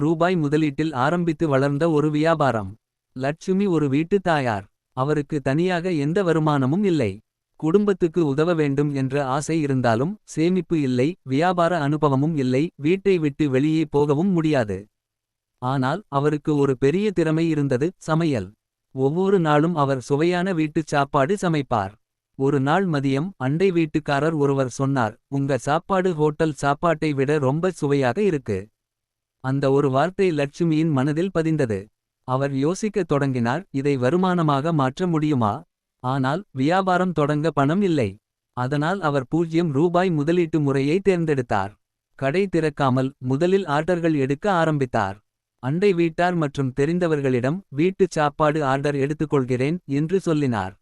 ரூபாய் முதலீட்டில் ஆரம்பித்து வளர்ந்த ஒரு வியாபாரம். லட்சுமி ஒரு வீட்டு தாயார். அவருக்கு தனியாக எந்த வருமானமும் இல்லை. குடும்பத்துக்கு உதவ வேண்டும் என்ற ஆசை இருந்தாலும் சேமிப்பு இல்லை. வியாபார அனுபவமும் இல்லை. வீட்டை விட்டு வெளியே போகவும் முடியாது. ஆனால் அவருக்கு ஒரு பெரிய திறமை இருந்தது: சமையல். ஒவ்வொரு நாளும் அவர் சுவையான வீட்டுச் சாப்பாடு சமைப்பார். ஒரு நாள் மதியம் அண்டை வீட்டுக்காரர் ஒருவர் சொன்னார்: உங்க சாப்பாடு ஹோட்டல் சாப்பாட்டை விட ரொம்ப சுவையாக இருக்கு. அந்த ஒரு வார்த்தை லட்சுமியின் மனதில் பதிந்தது. அவர் யோசிக்கத் தொடங்கினார்: இதை வருமானமாக மாற்ற முடியுமா? ஆனால் வியாபாரம் தொடங்க பணம் இல்லை. அதனால் அவர் ரூபாய் முதலீட்டு முறையை தேர்ந்தெடுத்தார். கடை திறக்காமல் முதலில் ஆர்டர்கள் எடுக்க ஆரம்பித்தார். அண்டை வீட்டார் மற்றும் தெரிந்தவர்களிடம் வீட்டுச் சாப்பாடு ஆர்டர் எடுத்துக்கொள்கிறேன் என்று சொல்லினார்.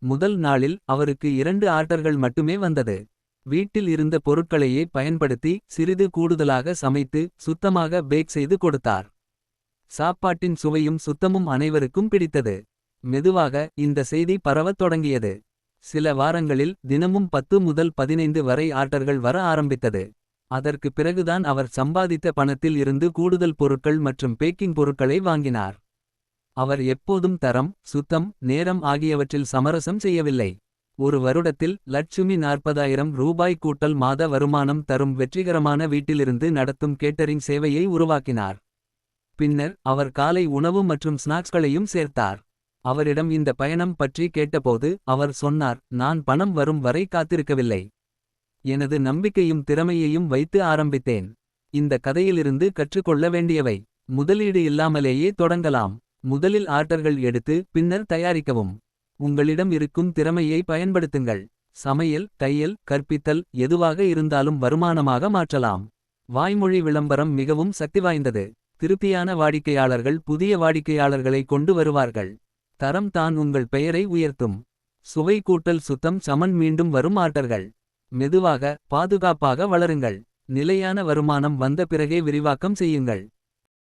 முதல் நாளில் அவருக்கு 2 ஆர்டர்கள் மட்டுமே வந்தது. வீட்டில் இருந்த பொருட்களையே பயன்படுத்தி சிறிது கூடுதலாக சமைத்து சுத்தமாக பேக் செய்து கொடுத்தார். சாப்பாட்டின் சுவையும் சுத்தமும் அனைவருக்கும் பிடித்தது. மெதுவாக இந்த செய்தி பரவத் தொடங்கியது. சில வாரங்களில் தினமும் 10 முதல் 15 வரை ஆர்டர்கள் வர ஆரம்பித்தது. அதற்கு பிறகுதான் அவர் சம்பாதித்த பணத்தில் இருந்து கூடுதல் பொருட்கள் மற்றும் பேக்கிங் பொருட்களை வாங்கினார். அவர் எப்போதும் தரம், சுத்தம், நேரம் ஆகியவற்றில் சமரசம் செய்யவில்லை. ஒரு வருடத்தில் லட்சுமி ரூபாய் கூட்டல் மாத வருமானம் தரும் வெற்றிகரமான வீட்டிலிருந்து நடத்தும் கேட்டரிங் சேவையை உருவாக்கினார். பின்னர் அவர் காலை உணவு மற்றும் ஸ்நாக்ஸ்களையும் சேர்த்தார். அவரிடம் இந்த பயணம் பற்றி கேட்டபோது அவர் சொன்னார்: நான் பணம் வரும் வரை காத்திருக்கவில்லை. எனது நம்பிக்கையும் திறமையையும் வைத்து ஆரம்பித்தேன். இந்த கதையிலிருந்து கற்றுக்கொள்ள வேண்டியவை: முதலீடு இல்லாமலேயே தொடங்கலாம். முதலில் ஆர்டர்கள் எடுத்து பின்னர் தயாரிக்கவும். உங்களிடம் இருக்கும் திறமையை பயன்படுத்துங்கள். சமையல், தையல், கற்பித்தல் எதுவாக இருந்தாலும் வருமானமாக மாற்றலாம். வாய்மொழி விளம்பரம் மிகவும் சக்திவாய்ந்தது. திருப்தியான வாடிக்கையாளர்கள் புதிய வாடிக்கையாளர்களை கொண்டு வருவார்கள். தரம் தான் உங்கள் பெயரை உயர்த்தும். சுவை கூட்டல் சுத்தம் சமன் மீண்டும் வரும் ஆர்டர்கள். மெதுவாக பாதுகாப்பாக வளருங்கள். நிலையான வருமானம் வந்த பிறகே விரிவாக்கம் செய்யுங்கள்.